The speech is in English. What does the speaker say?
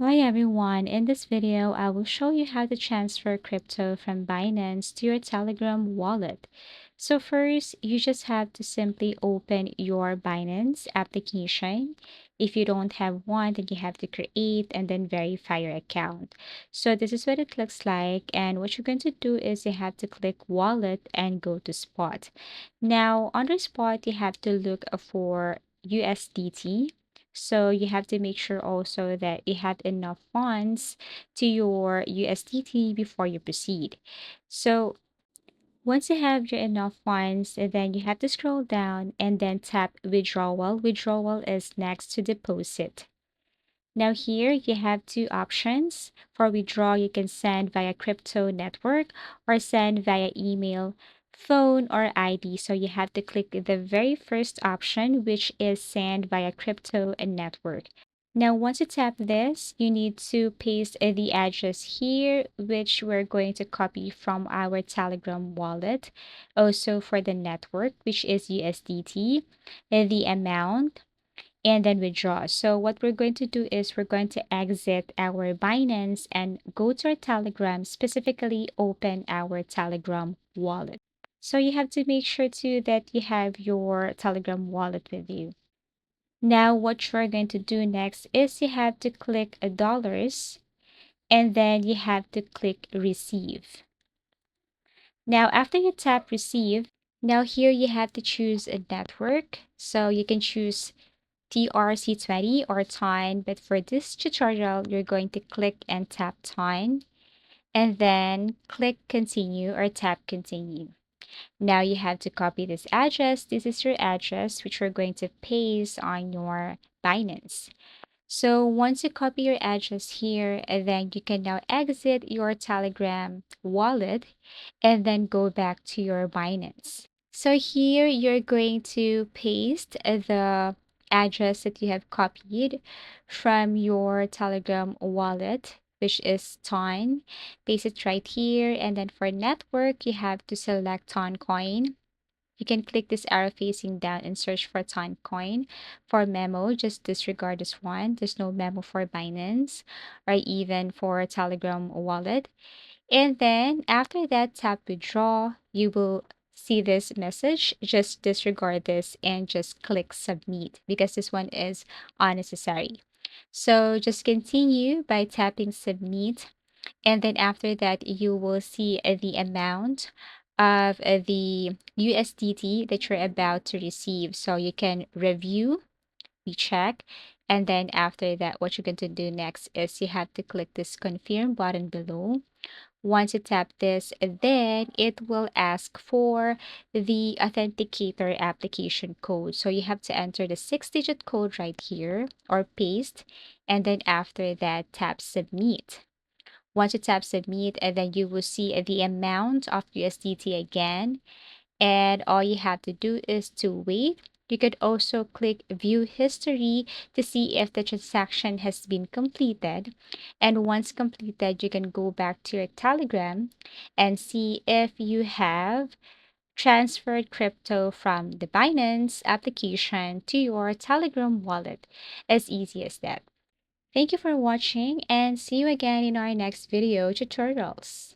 Hi everyone, in this video I will show you how to transfer crypto from Binance to your Telegram wallet. So first, you just have to simply open your Binance application. If you don't have one, then you have to create and then verify your account. So this is what it looks like, and what you're going to do is you have to click wallet and go to spot. Now under spot, you have to look for USDT. So you have to make sure also that you have enough funds to your USDT before you proceed. So once you have your enough funds, then you have to scroll down and then tap withdrawal. Withdrawal is next to deposit. Now here you have two options. For withdraw, you can send via crypto network or send via email, phone, or ID. So you have to click the very first option, which is send via crypto and network. Now, once you tap this, you need to paste the address here, which we're going to copy from our Telegram wallet. Also for the network, which is USDT, the amount, and then withdraw. So what we're going to do is we're going to exit our Binance and go to our Telegram, specifically open our Telegram wallet. So you have to make sure too that you have your Telegram wallet with you. Now what you're going to do next is you have to click dollars and then you have to click receive. Now after you tap receive, now here you have to choose a network. So you can choose TRC20 or Tine, but for this tutorial, you're going to click and tap Tine and then click continue or tap continue. Now you have to copy this address. This is your address, which we're going to paste on your Binance. So once you copy your address here, and then you can now exit your Telegram wallet and then go back to your Binance. So here you're going to paste the address that you have copied from your Telegram wallet, which is Ton. Paste it right here. And then for network, you have to select Ton Coin. You can click this arrow facing down and search for Coin. For memo, just disregard this one. There's no memo for Binance or even for Telegram wallet. And then after that, tap withdraw. You will see this message. Just disregard this and just click submit because this one is unnecessary. So just continue by tapping submit. And then after that, you will see the amount of the USDT that you're about to receive. So you can review, recheck, and then after that, what you're going to do next is you have to click this confirm button below. Once you tap this, then it will ask for the authenticator application code. So you have to enter the 6-digit code right here or paste, and then after that, tap submit. Once you tap submit, and then you will see the amount of USDT again. And all you have to do is to wait. You could also click view history to see if the transaction has been completed. And once completed, you can go back to your Telegram and see if you have transferred crypto from the Binance application to your Telegram wallet. As easy as that. Thank you for watching and see you again in our next video tutorials.